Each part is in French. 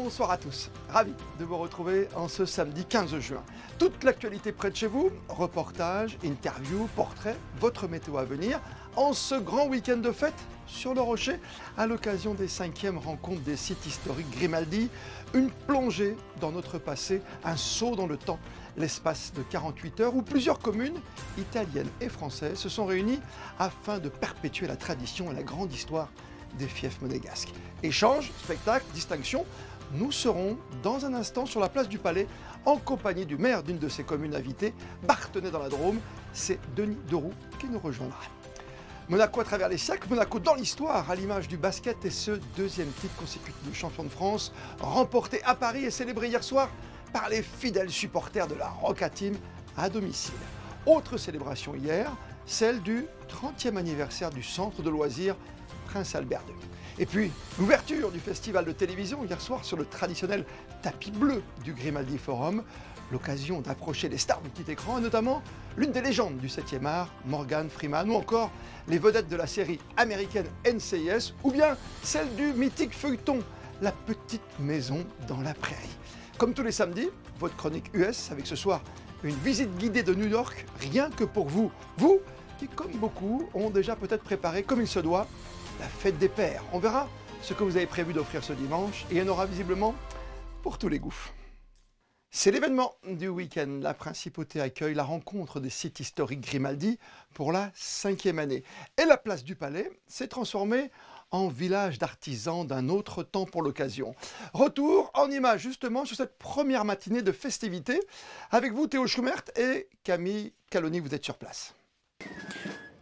bonsoir à tous. Ravi de vous retrouver en ce samedi 15 juin. Toute l'actualité près de chez vous, reportages, interviews, portraits, votre météo à venir, en ce grand week-end de fête sur le Rocher, à l'occasion des 5e rencontres des sites historiques Grimaldi, une plongée dans notre passé, un saut dans le temps, l'espace de 48 heures où plusieurs communes italiennes et françaises se sont réunies afin de perpétuer la tradition et la grande histoire des fiefs monégasques. Échanges, spectacles, distinctions, nous serons dans un instant sur la place du Palais en compagnie du maire d'une de ces communes invitées, Barthenay dans la Drôme. C'est Denis Deroux qui nous rejoindra. Monaco à travers les siècles, Monaco dans l'histoire, à l'image du basket et ce deuxième titre consécutif de champion de France, remporté à Paris et célébré hier soir par les fidèles supporters de la Roca Team à domicile. Autre célébration hier, celle du 30e anniversaire du centre de loisirs Prince Albert II. Et puis, l'ouverture du festival de télévision hier soir sur le traditionnel tapis bleu du Grimaldi Forum, l'occasion d'approcher les stars du petit écran, et notamment l'une des légendes du 7e art, Morgan Freeman, ou encore les vedettes de la série américaine NCIS, ou bien celle du mythique feuilleton La Petite Maison dans la Prairie. Comme tous les samedis, votre chronique US avec ce soir une visite guidée de New York, rien que pour vous. Vous qui, comme beaucoup, ont déjà peut-être préparé comme il se doit la fête des pères. On verra ce que vous avez prévu d'offrir ce dimanche et il y en aura visiblement pour tous les goûts. C'est l'événement du week-end. La Principauté accueille la rencontre des sites historiques Grimaldi pour la 5e année. Et la place du Palais s'est transformée en village d'artisans d'un autre temps pour l'occasion. Retour en images justement sur cette première matinée de festivités. Avec vous Théo Schumert et Camille Caloni, vous êtes sur place.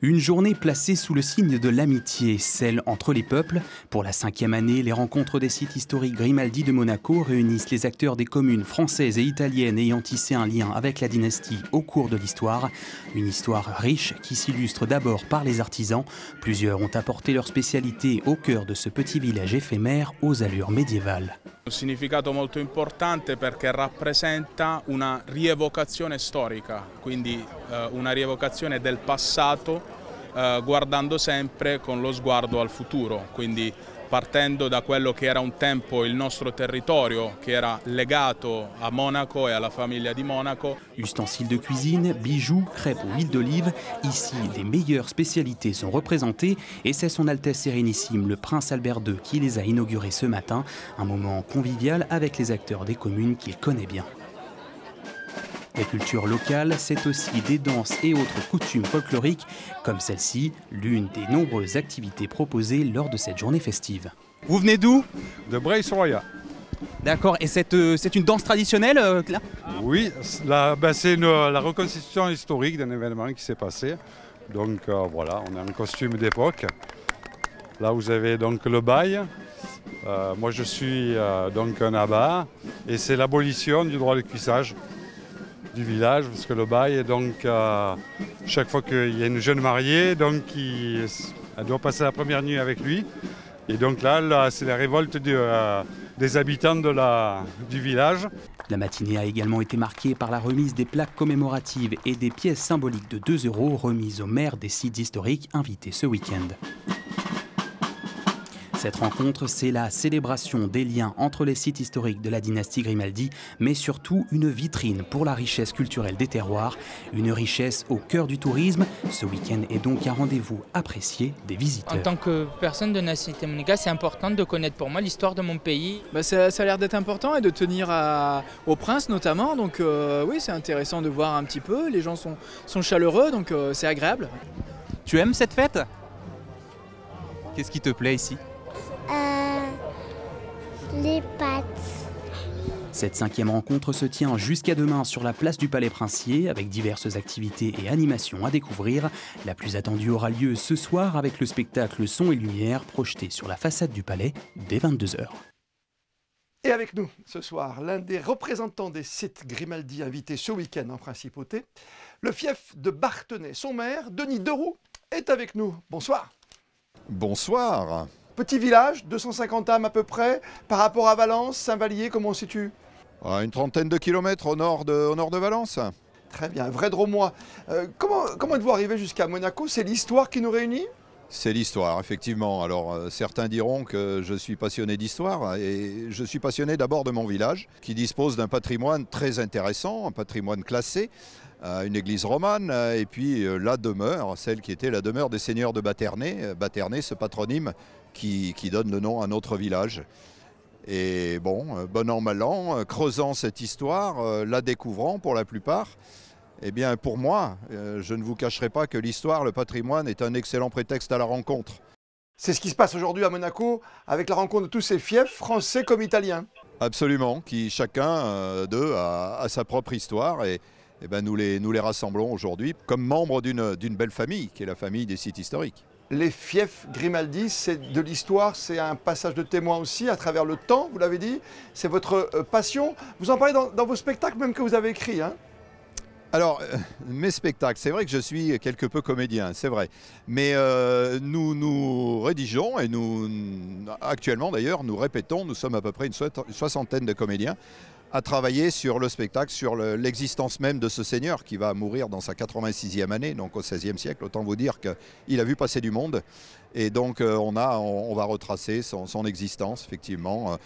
Une journée placée sous le signe de l'amitié, celle entre les peuples. Pour la 5e année, les rencontres des sites historiques Grimaldi de Monaco réunissent les acteurs des communes françaises et italiennes ayant tissé un lien avec la dynastie au cours de l'histoire. Une histoire riche qui s'illustre d'abord par les artisans. Plusieurs ont apporté leur spécialité au cœur de ce petit village éphémère aux allures médiévales. Un significato molto importante perché rappresenta una rievocazione storica, quindi una rievocazione del passato guardando sempre con lo sguardo al futuro, quindi partendo da quello che era un tempo il nostro territorio, che era legato a Monaco e alla famiglia di Monaco. Ustensiles de cuisine, bijoux, crêpes ou huile d'olive, ici les meilleures spécialités sont représentées et c'est son Altesse Sérénissime, le Prince Albert II, qui les a inaugurées ce matin. Un moment convivial avec les acteurs des communes qu'il connaît bien. La culture locale, c'est aussi des danses et autres coutumes folkloriques, comme celle-ci, l'une des nombreuses activités proposées lors de cette journée festive. Vous venez d'où? De Breil-sur-Roya. D'accord, et c'est une danse traditionnelle là? Oui, c'est la reconstitution historique d'un événement qui s'est passé. Donc voilà, on est en costume d'époque. Là vous avez donc le bail. Moi je suis donc un abbat et c'est l'abolition du droit de cuissage du village, parce que le bail est donc chaque fois qu'il y a une jeune mariée, donc elle doit passer la première nuit avec lui. Et donc là c'est la révolte des habitants du village. La matinée a également été marquée par la remise des plaques commémoratives et des pièces symboliques de 2 € remises aux maires des sites historiques invités ce week-end. Cette rencontre, c'est la célébration des liens entre les sites historiques de la dynastie Grimaldi, mais surtout une vitrine pour la richesse culturelle des terroirs, une richesse au cœur du tourisme. Ce week-end est donc un rendez-vous apprécié des visiteurs. En tant que personne de nationalité monégasque, c'est important de connaître pour moi l'histoire de mon pays. Ça a l'air d'être important et de tenir au prince notamment, donc oui c'est intéressant de voir un petit peu, les gens sont chaleureux, donc c'est agréable. Tu aimes cette fête? Qu'est-ce qui te plaît ici? Les pâtes. Cette 5e rencontre se tient jusqu'à demain sur la place du Palais Princier avec diverses activités et animations à découvrir. La plus attendue aura lieu ce soir avec le spectacle Son et Lumière projeté sur la façade du Palais dès 22 h. Et avec nous ce soir, l'un des représentants des sites Grimaldi invités ce week-end en Principauté, le fief de Barthenay. Son maire, Denis Deroux, est avec nous. Bonsoir. Bonsoir. Petit village, 250 âmes à peu près, par rapport à Valence, Saint-Vallier, comment on se situe? Une trentaine de kilomètres au nord de Valence. Très bien, vrai Dromois. Comment êtes-vous arrivé jusqu'à Monaco? C'est l'histoire qui nous réunit? C'est l'histoire, effectivement. Alors certains diront que je suis passionné d'histoire et je suis passionné d'abord de mon village qui dispose d'un patrimoine très intéressant, un patrimoine classé, une église romane et puis la demeure, celle qui était la demeure des seigneurs de Baternay, Baternay, ce patronyme qui donne le nom à notre village. Et bon, bon an, mal an, creusant cette histoire, la découvrant pour la plupart, eh bien pour moi, je ne vous cacherai pas que l'histoire, le patrimoine est un excellent prétexte à la rencontre. C'est ce qui se passe aujourd'hui à Monaco avec la rencontre de tous ces fiefs, français comme italiens. Absolument, qui chacun d'eux a sa propre histoire et ben nous les rassemblons aujourd'hui comme membres d'une belle famille, qui est la famille des sites historiques. Les fiefs Grimaldi, c'est de l'histoire, c'est un passage de témoin aussi à travers le temps, vous l'avez dit, c'est votre passion. Vous en parlez dans vos spectacles même que vous avez écrits, hein? Alors, mes spectacles, c'est vrai que je suis quelque peu comédien, c'est vrai. Mais nous rédigeons et actuellement d'ailleurs, nous répétons, nous sommes à peu près une soixantaine de comédiens à travailler sur le spectacle, sur l'existence même de ce seigneur qui va mourir dans sa 86e année, donc au XVIe siècle. Autant vous dire qu'il a vu passer du monde. Et donc on va retracer son existence, effectivement,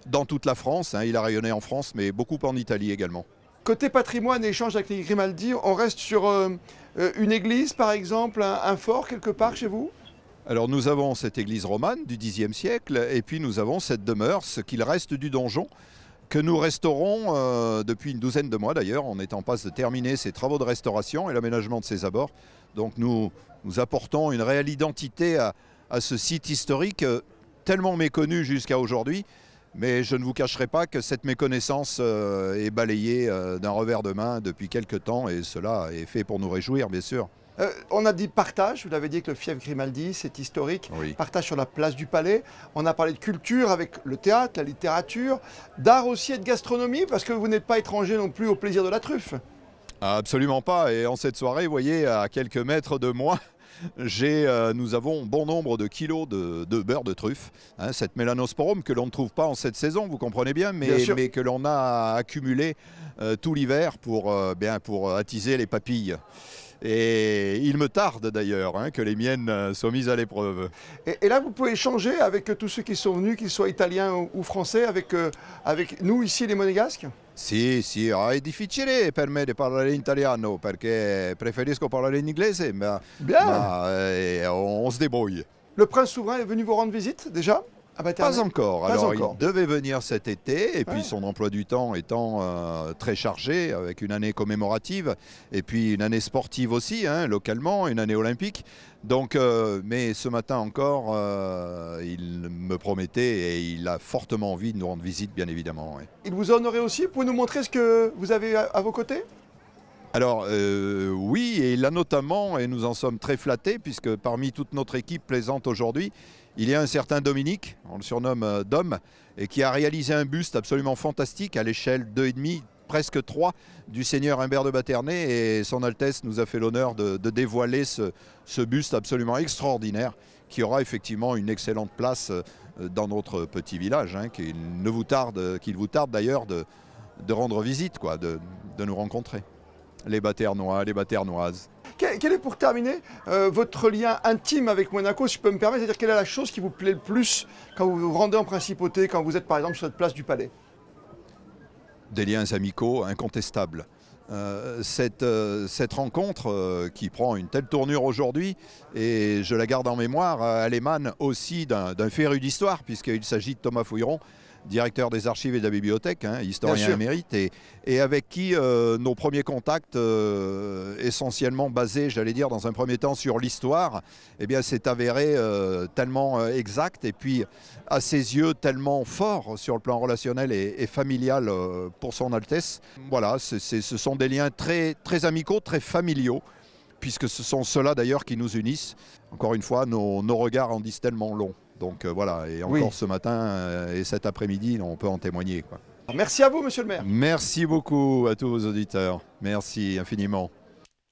dans toute la France. Hein. Il a rayonné en France, mais beaucoup en Italie également. Côté patrimoine et échange avec les Grimaldi, on reste sur une église par exemple, un fort quelque part chez vous? Alors nous avons cette église romane du Xe siècle et puis nous avons cette demeure, ce qu'il reste du donjon, que nous restaurons depuis une douzaine de mois d'ailleurs. On est en passe de terminer ces travaux de restauration et l'aménagement de ses abords. Donc nous apportons une réelle identité à ce site historique tellement méconnu jusqu'à aujourd'hui. Mais je ne vous cacherai pas que cette méconnaissance est balayée d'un revers de main depuis quelques temps et cela est fait pour nous réjouir, bien sûr. On a dit partage, vous l'avez dit avec le fief Grimaldi, c'est historique, oui. Partage sur la place du Palais. On a parlé de culture avec le théâtre, la littérature, d'art aussi et de gastronomie, parce que vous n'êtes pas étranger non plus au plaisir de la truffe. Absolument pas, et en cette soirée, vous voyez, à quelques mètres de moi, nous avons bon nombre de kilos de beurre de truffe, hein, cette mélanosporum que l'on ne trouve pas en cette saison, vous comprenez bien, mais que l'on a accumulé tout l'hiver pour attiser les papilles. Et il me tarde d'ailleurs que les miennes soient mises à l'épreuve. Et là, vous pouvez échanger avec tous ceux qui sont venus, qu'ils soient italiens ou français, avec nous ici, les Monégasques? Sì, è difficile per me di parlare in italiano perché preferisco parlare in inglese, ma on se débrouille. Le prince souverain est venu vous rendre visite déjà? Pas encore. Alors il devait venir cet été et puis son emploi du temps étant très chargé avec une année commémorative et puis une année sportive aussi, hein, localement, une année olympique. Donc, mais ce matin encore, il me promettait et il a fortement envie de nous rendre visite, bien évidemment. Ouais. Il vous a honoré aussi? Vous pouvez nous montrer ce que vous avez à vos côtés? Alors oui, et il l'a notamment, et nous en sommes très flattés, puisque parmi toute notre équipe plaisante aujourd'hui, il y a un certain Dominique, on le surnomme Dom, et qui a réalisé un buste absolument fantastique à l'échelle 2,5, presque 3, du seigneur Humbert de Baternay, et son Altesse nous a fait l'honneur de dévoiler ce buste absolument extraordinaire, qui aura effectivement une excellente place dans notre petit village, hein, qu'il vous tarde d'ailleurs de rendre visite, quoi, de nous rencontrer. Les Baternois, les Baternoises. Quel est, pour terminer, votre lien intime avec Monaco, si je peux me permettre, c'est-à-dire quelle est la chose qui vous plaît le plus quand vous vous rendez en principauté, quand vous êtes par exemple sur cette place du Palais? Des liens amicaux incontestables. Cette rencontre qui prend une telle tournure aujourd'hui, et je la garde en mémoire, elle émane aussi d'un féru d'histoire, puisqu'il s'agit de Thomas Fouilleron, directeur des archives et de la bibliothèque, hein, historien émérite, et avec qui nos premiers contacts, essentiellement basés, j'allais dire, dans un premier temps sur l'histoire, eh bien, s'est avéré tellement exact et puis à ses yeux tellement fort sur le plan relationnel et familial pour son Altesse. Voilà, ce sont des liens très, très amicaux, très familiaux, puisque ce sont ceux-là d'ailleurs qui nous unissent. Encore une fois, nos regards en disent tellement long. Donc voilà, et encore ce matin et cet après-midi, on peut en témoigner, quoi. Merci à vous, monsieur le maire. Merci beaucoup à tous vos auditeurs. Merci infiniment.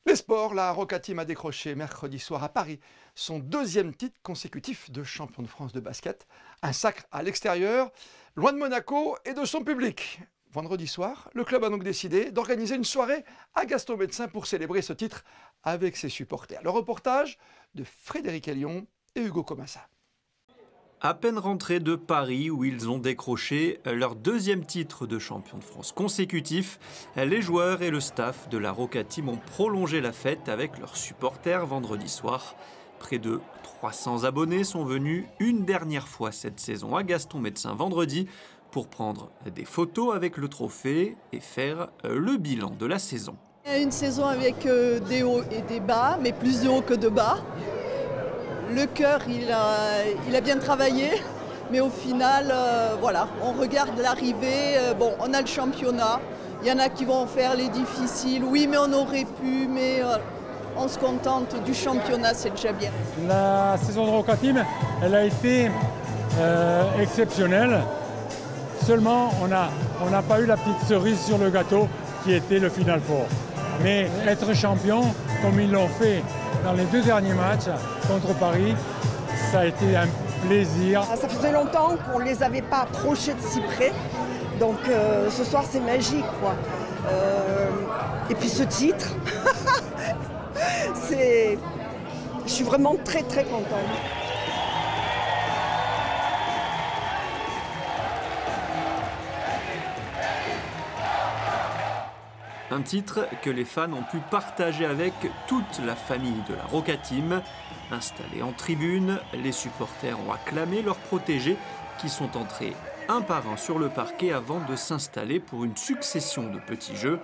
Les sports, la Roca Team a décroché mercredi soir à Paris son deuxième titre consécutif de champion de France de basket. Un sacre à l'extérieur, loin de Monaco et de son public. vendredi soir, le club a donc décidé d'organiser une soirée à Gaston Médecin pour célébrer ce titre avec ses supporters. Le reportage de Frédéric Elion et Hugo Comassa. À peine rentrés de Paris où ils ont décroché leur deuxième titre de champion de France consécutif, les joueurs et le staff de la Roca Team ont prolongé la fête avec leurs supporters vendredi soir. Près de 300 abonnés sont venus une dernière fois cette saison à Gaston Médecin vendredi pour prendre des photos avec le trophée et faire le bilan de la saison. Une saison avec des hauts et des bas, mais plus de hauts que de bas. Le cœur, il a bien travaillé, mais au final, voilà, on regarde l'arrivée. Bon, on a le championnat, il y en a qui vont faire les difficiles. Oui, mais on aurait pu, mais on se contente du championnat, c'est déjà bien. La saison de Roca Team, elle a été exceptionnelle. Seulement, on n'a pas eu la petite cerise sur le gâteau qui était le Final Four. Mais être champion, comme ils l'ont fait dans les 2 derniers matchs contre Paris, ça a été un plaisir. Ça faisait longtemps qu'on ne les avait pas approchés de si près. Donc ce soir, c'est magique, quoi. Et puis ce titre, je suis vraiment très, très contente. Un titre que les fans ont pu partager avec toute la famille de la Roca Team. Installés en tribune, les supporters ont acclamé leurs protégés qui sont entrés un par un sur le parquet avant de s'installer pour une succession de petits jeux.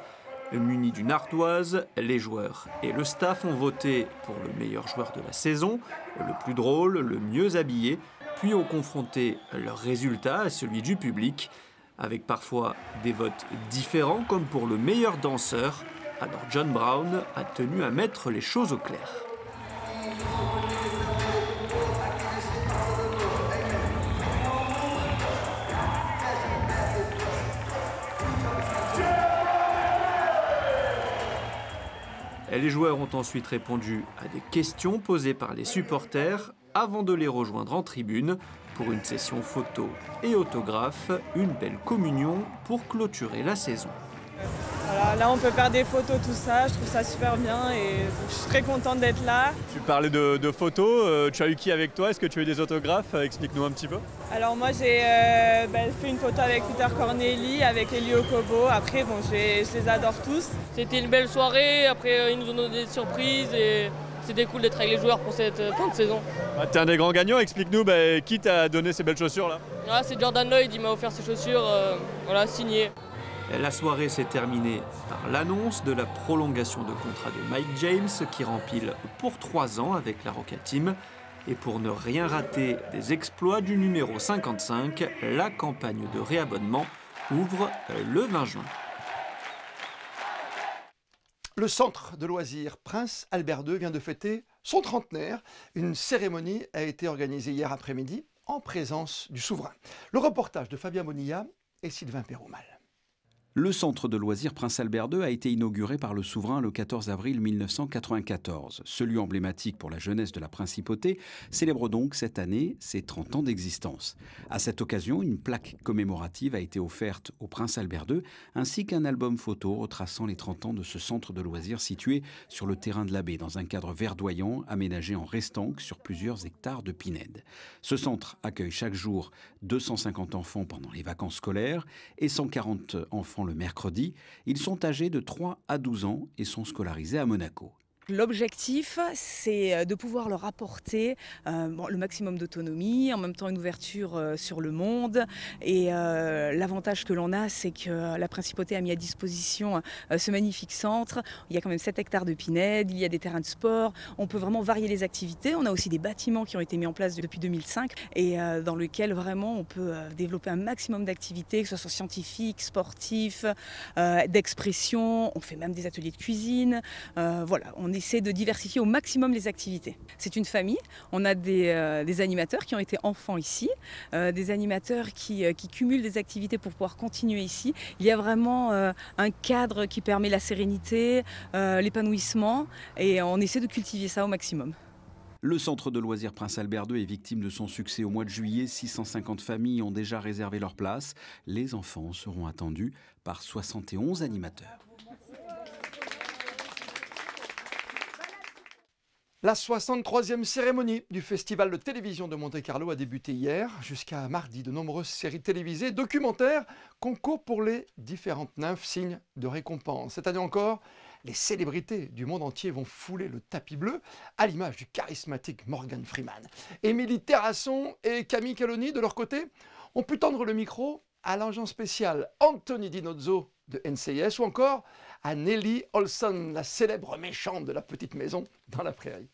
Munis d'une ardoise, les joueurs et le staff ont voté pour le meilleur joueur de la saison, le plus drôle, le mieux habillé, puis ont confronté leurs résultats à celui du public, avec parfois des votes différents comme pour le meilleur danseur. Alors John Brown a tenu à mettre les choses au clair. Les joueurs ont ensuite répondu à des questions posées par les supporters avant de les rejoindre en tribune pour une session photo et autographe, une belle communion pour clôturer la saison. Voilà, là on peut faire des photos, tout ça, je trouve ça super bien et je suis très contente d'être là. Tu parlais de photos, tu as eu qui avec toi? Est-ce que tu as eu des autographes? Explique-nous un petit peu. Alors moi j'ai fait une photo avec Peter Corneli, avec Eli Okobo, après bon, je les adore tous. C'était une belle soirée, après ils nous ont donné des surprises et c'était cool d'être avec les joueurs pour cette fin de saison. T'es un des grands gagnants, explique-nous qui t'a donné ces belles chaussures là? C'est Jordan Lloyd, il m'a offert ses chaussures, voilà, signées. La soirée s'est terminée par l'annonce de la prolongation de contrat de Mike James qui rempile pour 3 ans avec la Roca Team. Et pour ne rien rater des exploits du numéro 55, la campagne de réabonnement ouvre le 20 juin. Le centre de loisirs Prince Albert II vient de fêter son trentenaire. Une cérémonie a été organisée hier après-midi en présence du souverain. Le reportage de Fabien Bonilla et Sylvain Péroumal. Le centre de loisirs Prince Albert II a été inauguré par le souverain le 14 avril 1994. Ce lieu emblématique pour la jeunesse de la principauté célèbre donc cette année ses 30 ans d'existence. À cette occasion, une plaque commémorative a été offerte au Prince Albert II, ainsi qu'un album photo retraçant les 30 ans de ce centre de loisirs situé sur le terrain de la baie, dans un cadre verdoyant aménagé en restanque sur plusieurs hectares de pinèdes. Ce centre accueille chaque jour 250 enfants pendant les vacances scolaires et 140 enfants le mercredi. Ils sont âgés de 3 à 12 ans et sont scolarisés à Monaco. L'objectif, c'est de pouvoir leur apporter le maximum d'autonomie, en même temps une ouverture sur le monde. Et l'avantage que l'on a, c'est que la Principauté a mis à disposition ce magnifique centre. Il y a quand même 7 hectares de pinèdes, il y a des terrains de sport. On peut vraiment varier les activités. On a aussi des bâtiments qui ont été mis en place depuis 2005 et dans lesquels vraiment on peut développer un maximum d'activités, que ce soit scientifiques, sportifs, d'expression. On fait même des ateliers de cuisine. Voilà, on essaie de diversifier au maximum les activités. C'est une famille, on a des animateurs qui ont été enfants ici, des animateurs qui cumulent des activités pour pouvoir continuer ici. Il y a vraiment un cadre qui permet la sérénité, l'épanouissement et on essaie de cultiver ça au maximum. Le centre de loisirs Prince Albert II est victime de son succès au mois de juillet. 650 familles ont déjà réservé leur place. Les enfants seront attendus par 71 animateurs. La 63e cérémonie du Festival de télévision de Monte-Carlo a débuté hier. Jusqu'à mardi, de nombreuses séries télévisées, documentaires, concours pour les différentes nymphes, signes de récompense. Cette année encore, les célébrités du monde entier vont fouler le tapis bleu, à l'image du charismatique Morgan Freeman. Émilie Terrasson et Camille Caloni, de leur côté, ont pu tendre le micro à l'agent spécial Anthony Di Nozzo de NCIS ou encore à Nelly Olson, la célèbre méchante de La Petite Maison dans la Prairie.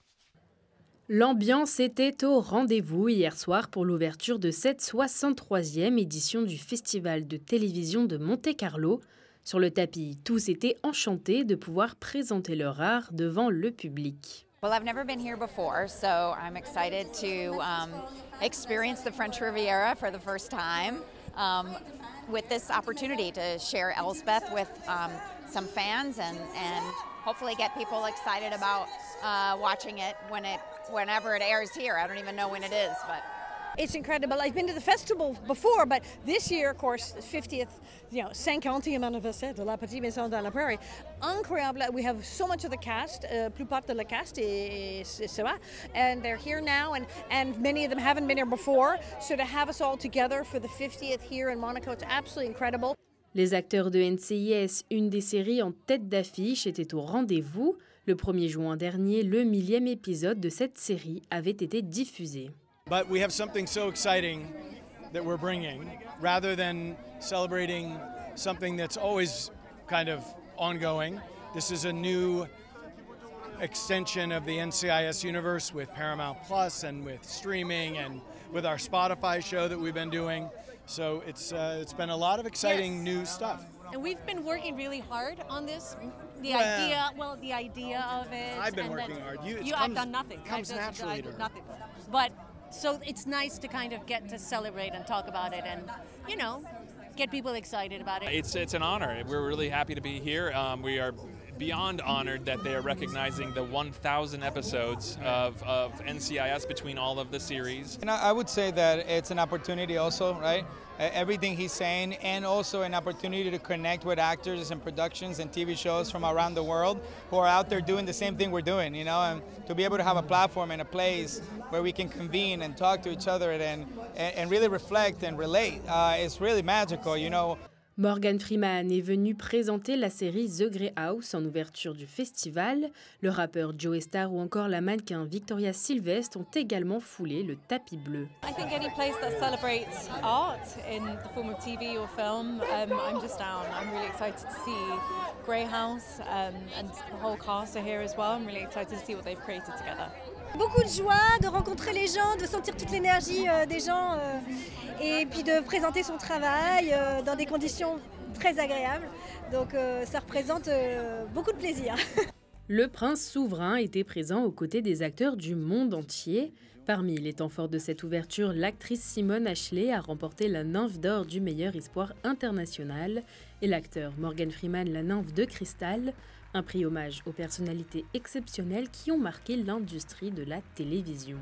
L'ambiance était au rendez-vous hier soir pour l'ouverture de cette 63e édition du Festival de télévision de Monte-Carlo. Sur le tapis, tous étaient enchantés de pouvoir présenter leur art devant le public. Well, I've never been here before, so I'm excited to experience the French Riviera for the first time with this opportunity to share Elsbeth with some fans and hopefully get people excited about watching it whenever it airs here. I don't even know when it is, but it's incredible. I've been to the festival before, but this year, of course, 50th, 50e anniversaire de La Petite Maison dans la Prairie. Incroyable. We have so much of the cast, plupart de la cast is and they're here now, and many of them haven't been here before. So to have us all together for the 50th here in Monaco, it's absolutely incredible. Les acteurs de NCIS, une des séries en tête d'affiche, étaient au rendez-vous. Le 1er juin dernier, le 1000e épisode de cette série avait été diffusé. But we have something so exciting that we're bringing, rather than celebrating something that's always kind of ongoing. This is a new extension of the NCIS universe with Paramount Plus and with streaming and with our Spotify show that we've been doing. So it's been a lot of exciting new stuff. And we've been working really hard on this. The idea of it. I've been working hard. I've done nothing. Comes naturally to her. Nothing. But so it's nice to kind of get to celebrate and talk about it and, you know, get people excited about it. It's an honor. We're really happy to be here. We are beyond honored that they are recognizing the 1,000 episodes of NCIS between all of the series. And I would say that it's an opportunity also, right? Everything he's saying, and also an opportunity to connect with actors and productions and TV shows from around the world who are out there doing the same thing we're doing, you know, and to be able to have a platform and a place where we can convene and talk to each other and really reflect and relate is really magical, you know. Morgan Freeman est venu présenter la série The Grey House en ouverture du festival. Le rappeur Joey Starr ou encore la mannequin Victoria Silvestre ont également foulé le tapis bleu. I think any place that celebrates art in the form of TV or film, I'm just down. I'm really excited to see Grey House and the whole cast are here as well. I'm really excited to see what they've created together. Beaucoup de joie de rencontrer les gens, de sentir toute l'énergie des gens et puis de présenter son travail dans des conditions très agréables. Donc ça représente beaucoup de plaisir. Le prince souverain était présent aux côtés des acteurs du monde entier. Parmi les temps forts de cette ouverture, l'actrice Simone Ashley a remporté la nymphe d'or du meilleur espoir international et l'acteur Morgan Freeman la nymphe de cristal. Un prix hommage aux personnalités exceptionnelles qui ont marqué l'industrie de la télévision.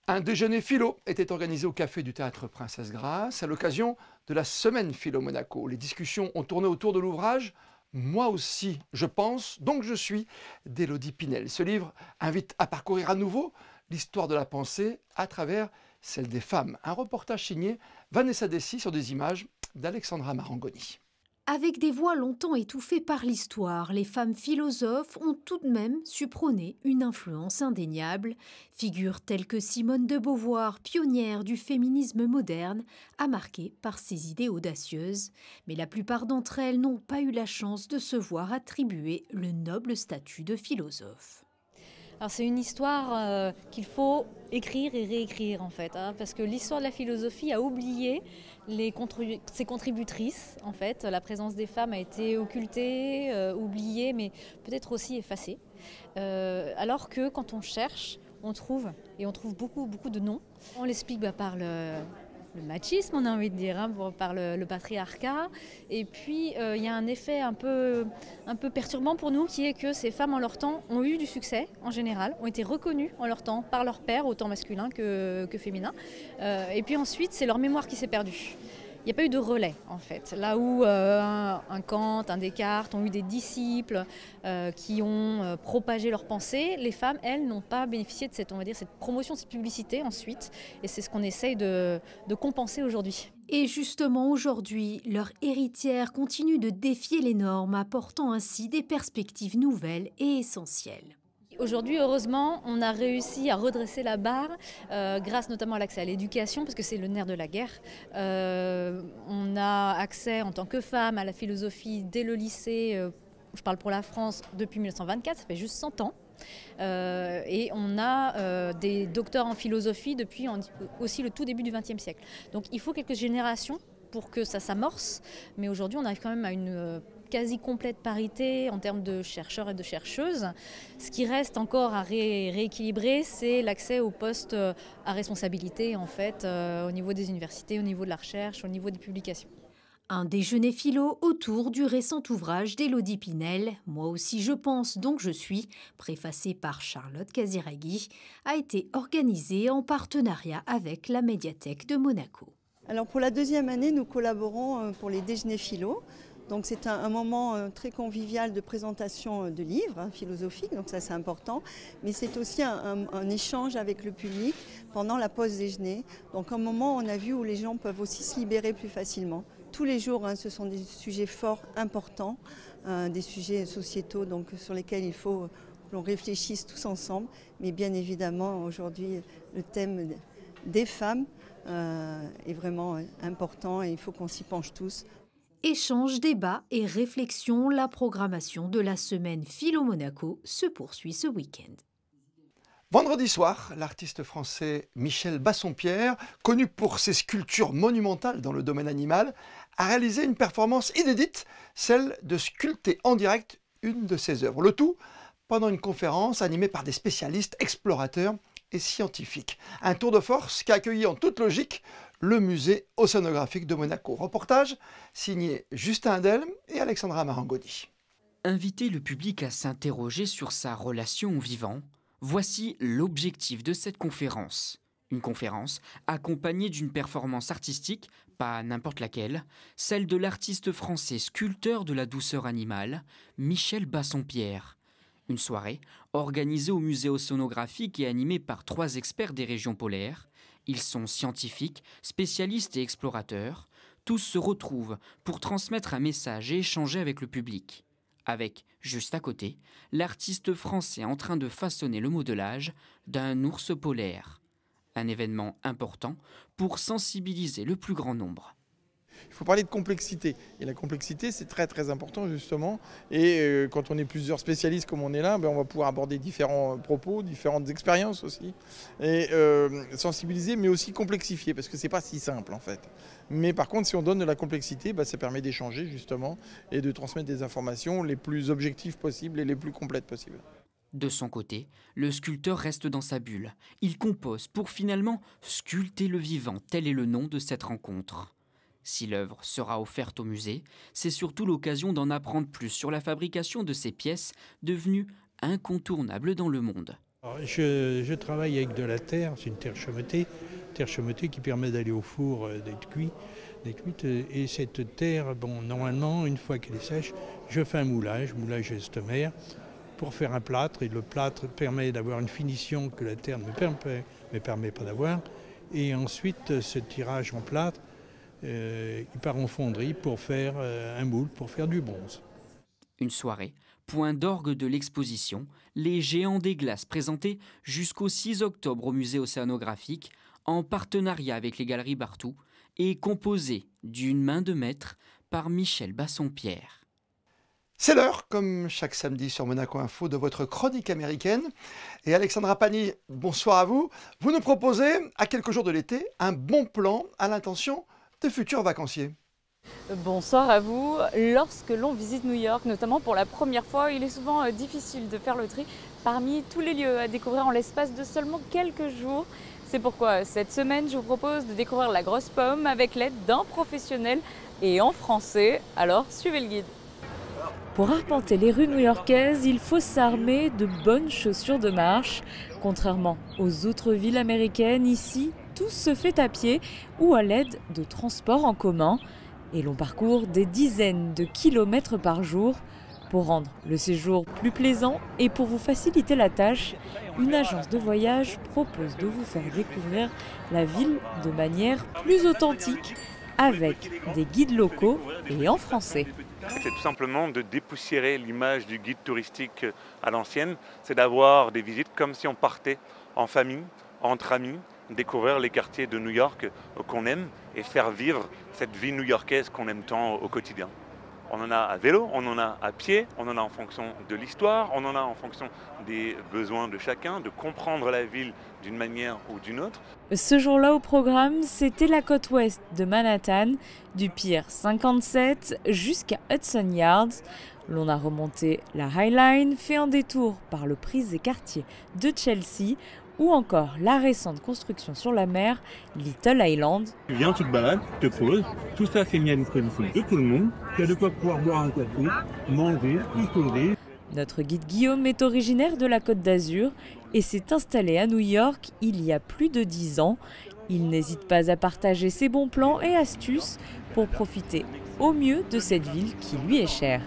Un déjeuner philo était organisé au café du Théâtre Princesse Grace à l'occasion de la Semaine Philo Monaco. Les discussions ont tourné autour de l'ouvrage « Moi aussi, je pense, donc je suis » d'Élodie Pinel. Ce livre invite à parcourir à nouveau l'histoire de la pensée à travers celle des femmes. Un reportage signé Vanessa Dessy sur des images d'Alexandra Marangoni. Avec des voix longtemps étouffées par l'histoire, les femmes philosophes ont tout de même su prôner une influence indéniable. Figures telles que Simone de Beauvoir, pionnière du féminisme moderne, a marqué par ses idées audacieuses. Mais la plupart d'entre elles n'ont pas eu la chance de se voir attribuer le noble statut de philosophe. Alors c'est une histoire qu'il faut écrire et réécrire en fait, parce que l'histoire de la philosophie a oublié ses contributrices en fait. La présence des femmes a été occultée, oubliée, mais peut-être aussi effacée. Alors que quand on cherche, on trouve beaucoup de noms. On l'explique par machisme, on a envie de dire, hein, par le patriarcat. Et puis, il y a un effet un peu perturbant pour nous, qui est que ces femmes, en leur temps, ont eu du succès, en général, ont été reconnues en leur temps par leur père, autant masculin que féminin. Et puis ensuite, c'est leur mémoire qui s'est perdue. Il n'y a pas eu de relais, en fait. Là où un Kant, un Descartes ont eu des disciples qui ont propagé leurs pensées, les femmes, elles, n'ont pas bénéficié de cette promotion, de cette publicité ensuite. Et c'est ce qu'on essaye de compenser aujourd'hui. Et justement, aujourd'hui, leur héritière continue de défier les normes, apportant ainsi des perspectives nouvelles et essentielles. Aujourd'hui, heureusement, on a réussi à redresser la barre grâce notamment à l'accès à l'éducation, parce que c'est le nerf de la guerre. On a accès en tant que femme à la philosophie dès le lycée, je parle pour la France, depuis 1924, ça fait juste 100 ans. Et on a des docteurs en philosophie depuis aussi le tout début du XXe siècle. Donc il faut quelques générations pour que ça s'amorce, mais aujourd'hui on arrive quand même à une quasi complète parité en termes de chercheurs et de chercheuses. Ce qui reste encore à rééquilibrer, c'est l'accès aux postes à responsabilité en fait, au niveau des universités, au niveau de la recherche, au niveau des publications. Un déjeuner philo autour du récent ouvrage d'Élodie Pinel, « Moi aussi je pense, donc je suis », préfacé par Charlotte Casiraghi, a été organisé en partenariat avec la médiathèque de Monaco. Alors pour la deuxième année, nous collaborons pour les déjeuners philo. Donc c'est un moment très convivial de présentation de livres philosophiques, donc ça c'est important. Mais c'est aussi un échange avec le public pendant la pause déjeuner. Donc un moment, on a vu, où les gens peuvent aussi se libérer plus facilement. Tous les jours, ce sont des sujets forts, importants, des sujets sociétaux donc, sur lesquels il faut que l'on réfléchisse tous ensemble. Mais bien évidemment, aujourd'hui, le thème des femmes est vraiment important et il faut qu'on s'y penche tous. Échanges, débats et réflexions, la programmation de la semaine Philo Monaco se poursuit ce week-end. Vendredi soir, l'artiste français Michel Bassompierre, connu pour ses sculptures monumentales dans le domaine animal, a réalisé une performance inédite, celle de sculpter en direct une de ses œuvres. Le tout pendant une conférence animée par des spécialistes, explorateurs et scientifiques. Un tour de force qui a accueilli en toute logique le musée océanographique de Monaco. Reportage signé Justin Adel et Alexandra Marangoni. Inviter le public à s'interroger sur sa relation au vivant, voici l'objectif de cette conférence. Une conférence accompagnée d'une performance artistique, pas n'importe laquelle, celle de l'artiste français sculpteur de la douceur animale, Michel Bassompierre. Une soirée organisée au musée océanographique et animée par 3 experts des régions polaires. Ils sont scientifiques, spécialistes et explorateurs. Tous se retrouvent pour transmettre un message et échanger avec le public. Avec, juste à côté, l'artiste français en train de façonner le modelage d'un ours polaire. Un événement important pour sensibiliser le plus grand nombre. Il faut parler de complexité. Et la complexité, c'est très très important justement. Et quand on est plusieurs spécialistes comme on est là, on va pouvoir aborder différents propos, différentes expériences aussi. Et sensibiliser, mais aussi complexifier, parce que c'est pas si simple en fait. Mais par contre, si on donne de la complexité, ça permet d'échanger justement et de transmettre des informations les plus objectives possibles et les plus complètes possibles. De son côté, le sculpteur reste dans sa bulle. Il compose pour finalement sculpter le vivant, tel est le nom de cette rencontre. Si l'œuvre sera offerte au musée, c'est surtout l'occasion d'en apprendre plus sur la fabrication de ces pièces devenues incontournables dans le monde. Alors, je travaille avec de la terre, c'est une terre chaumetée qui permet d'aller au four, d'être cuite. Et cette terre, normalement, une fois qu'elle est sèche, je fais un moulage ester pour faire un plâtre. Et le plâtre permet d'avoir une finition que la terre ne permet pas d'avoir. Et ensuite, ce tirage en plâtre, il part en fonderie pour faire un moule, pour faire du bronze. Une soirée, point d'orgue de l'exposition, les géants des glaces présentés jusqu'au 6 octobre au musée océanographique, en partenariat avec les galeries Bartou, et composée d'une main de maître par Michel Bassompierre. C'est l'heure, comme chaque samedi sur Monaco Info, de votre chronique américaine. Et Alexandra Pani, bonsoir à vous. Vous nous proposez, à quelques jours de l'été, un bon plan à l'intention de futurs vacanciers. Bonsoir à vous. Lorsque l'on visite New York, notamment pour la première fois, il est souvent difficile de faire le tri parmi tous les lieux à découvrir en l'espace de seulement quelques jours. C'est pourquoi cette semaine, je vous propose de découvrir la grosse pomme avec l'aide d'un professionnel et en français. Alors, suivez le guide. Pour arpenter les rues new-yorkaises, il faut s'armer de bonnes chaussures de marche. Contrairement aux autres villes américaines, ici, tout se fait à pied ou à l'aide de transports en commun. Et l'on parcourt des dizaines de kilomètres par jour. Pour rendre le séjour plus plaisant et pour vous faciliter la tâche, une agence de voyage propose de vous faire découvrir la ville de manière plus authentique avec des guides locaux et en français. C'est tout simplement de dépoussiérer l'image du guide touristique à l'ancienne, c'est d'avoir des visites comme si on partait en famille, entre amis, découvrir les quartiers de New York qu'on aime et faire vivre cette vie new-yorkaise qu'on aime tant au quotidien. On en a à vélo, on en a à pied, on en a en fonction de l'histoire, on en a en fonction des besoins de chacun, de comprendre la ville d'une manière ou d'une autre. Ce jour-là au programme, c'était la côte ouest de Manhattan, du Pier 57 jusqu'à Hudson Yards. L'on a remonté la High Line, fait un détour par le prisé quartier de Chelsea ou encore la récente construction sur la mer, Little Island. Tu viens, tu te balades, tu te poses, tout ça c'est mis à disposition de tout le monde. Tu as de quoi pouvoir boire un café, manger, picoler. Notre guide Guillaume est originaire de la Côte d'Azur et s'est installé à New York il y a plus de 10 ans. Il n'hésite pas à partager ses bons plans et astuces pour profiter au mieux de cette ville qui lui est chère.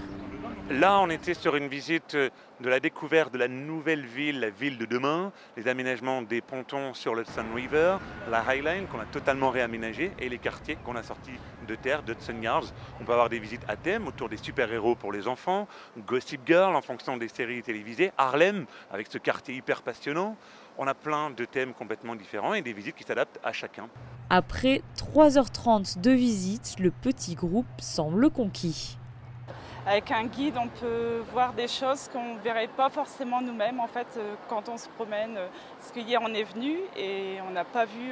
Là, on était sur une visite de la découverte de la nouvelle ville, la ville de demain, les aménagements des pontons sur le Hudson River, la High Line qu'on a totalement réaménagé et les quartiers qu'on a sortis de terre, d'Hudson Yards. On peut avoir des visites à thème autour des super-héros pour les enfants, Gossip Girl en fonction des séries télévisées, Harlem avec ce quartier hyper passionnant. On a plein de thèmes complètement différents et des visites qui s'adaptent à chacun. Après 3h30 de visite, le petit groupe semble conquis. Avec un guide, on peut voir des choses qu'on ne verrait pas forcément nous-mêmes en fait, quand on se promène. Parce qu'hier, on est venu et on n'a pas vu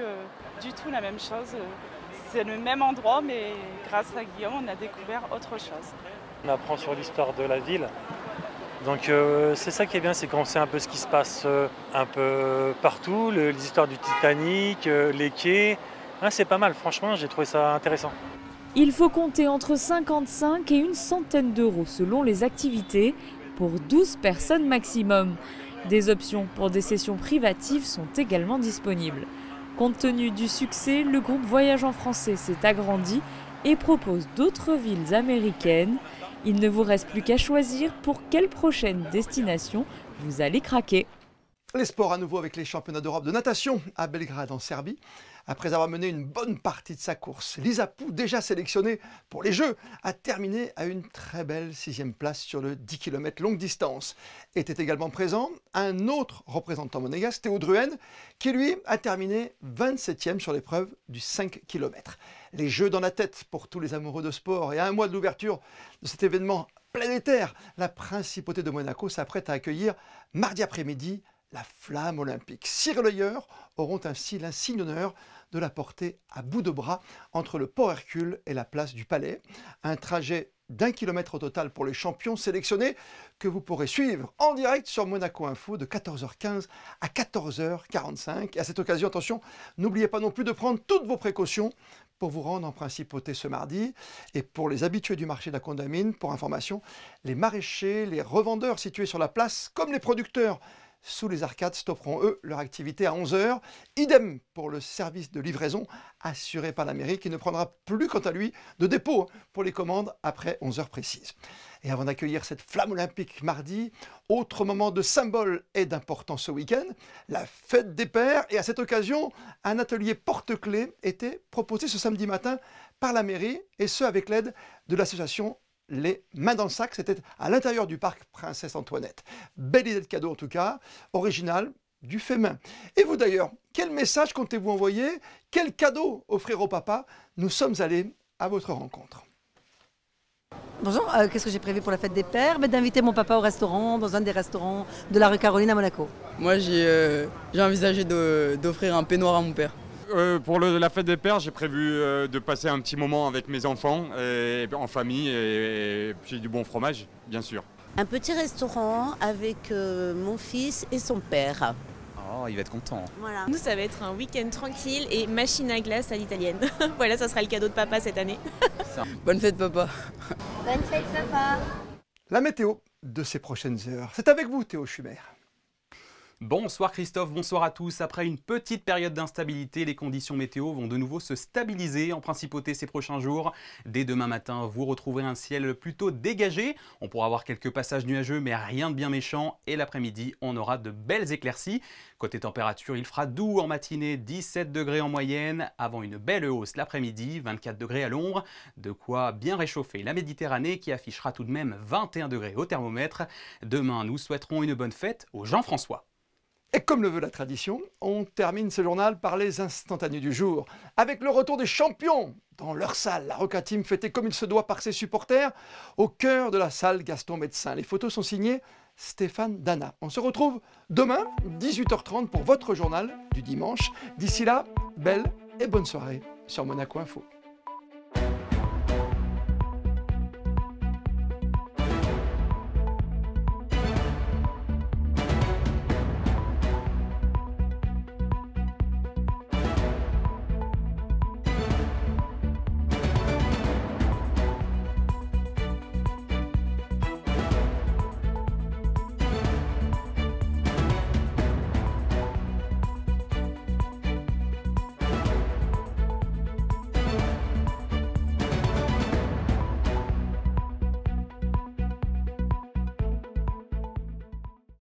du tout la même chose. C'est le même endroit, mais grâce à Guillaume, on a découvert autre chose. On apprend sur l'histoire de la ville. Donc c'est ça qui est bien, c'est qu'on sait un peu ce qui se passe un peu partout, les histoires du Titanic, les quais. Ah, c'est pas mal, franchement, j'ai trouvé ça intéressant. Il faut compter entre 55 et une centaine d'euros selon les activités pour 12 personnes maximum. Des options pour des sessions privatives sont également disponibles. Compte tenu du succès, le groupe Voyage en français s'est agrandi et propose d'autres villes américaines. Il ne vous reste plus qu'à choisir pour quelle prochaine destination vous allez craquer. Les sports à nouveau avec les championnats d'Europe de natation à Belgrade en Serbie. Après avoir mené une bonne partie de sa course, Lisa Pou, déjà sélectionnée pour les Jeux, a terminé à une très belle 6e place sur le 10 km longue distance. Était également présent un autre représentant monégasque, Théo Druhen, qui lui a terminé 27e sur l'épreuve du 5 km. Les Jeux dans la tête pour tous les amoureux de sport et à un mois de l'ouverture de cet événement planétaire, la Principauté de Monaco s'apprête à accueillir mardi après-midi la flamme olympique. 6 relayeurs auront ainsi l'insigne honneur de la porter à bout de bras entre le Port Hercule et la place du Palais. Un trajet d'1 kilomètre au total pour les champions sélectionnés que vous pourrez suivre en direct sur Monaco Info de 14h15 à 14h45. Et à cette occasion, attention, n'oubliez pas non plus de prendre toutes vos précautions pour vous rendre en Principauté ce mardi. Et pour les habitués du marché de la Condamine, pour information, les maraîchers, les revendeurs situés sur la place, comme les producteurs sous les arcades, stopperont eux leur activité à 11h. Idem pour le service de livraison assuré par la mairie qui ne prendra plus quant à lui de dépôt pour les commandes après 11h précises. Et avant d'accueillir cette flamme olympique mardi, autre moment de symbole et d'importance ce week-end, la fête des pères. Et à cette occasion, un atelier porte-clés était proposé ce samedi matin par la mairie et ce avec l'aide de l'association Les Mains dans le Sac. C'était à l'intérieur du parc Princesse Antoinette. Belle idée de cadeau en tout cas, original, du fait main. Et vous d'ailleurs, quel message comptez-vous envoyer? Quel cadeau offrir au papa? Nous sommes allés à votre rencontre. Bonjour, qu'est-ce que j'ai prévu pour la fête des pères? D'inviter mon papa au restaurant, dans un des restaurants de la rue Caroline à Monaco. Moi j'ai envisagé d'offrir un peignoir à mon père. Pour la fête des pères, j'ai prévu de passer un petit moment avec mes enfants, en famille, et puis du bon fromage, bien sûr. Un petit restaurant avec mon fils et son père. Oh, il va être content. Voilà. Nous, ça va être un week-end tranquille et machine à glace à l'italienne. Voilà, ça sera le cadeau de papa cette année. Bonne fête, papa. Bonne fête, papa. La météo de ces prochaines heures, c'est avec vous, Théo Schumer. Bonsoir Christophe, bonsoir à tous. Après une petite période d'instabilité, les conditions météo vont de nouveau se stabiliser en principauté ces prochains jours. Dès demain matin, vous retrouverez un ciel plutôt dégagé. On pourra avoir quelques passages nuageux, mais rien de bien méchant. Et l'après-midi, on aura de belles éclaircies. Côté température, il fera doux en matinée, 17 degrés en moyenne, avant une belle hausse l'après-midi, 24 degrés à l'ombre. De quoi bien réchauffer la Méditerranée qui affichera tout de même 21 degrés au thermomètre. Demain, nous souhaiterons une bonne fête aux Jean-François. Et comme le veut la tradition, on termine ce journal par les instantanés du jour, avec le retour des champions dans leur salle. La Roca Team fêtée comme il se doit par ses supporters, au cœur de la salle Gaston Médecin. Les photos sont signées Stéphane Dana. On se retrouve demain, 18h30 pour votre journal du dimanche. D'ici là, belle et bonne soirée sur Monaco Info.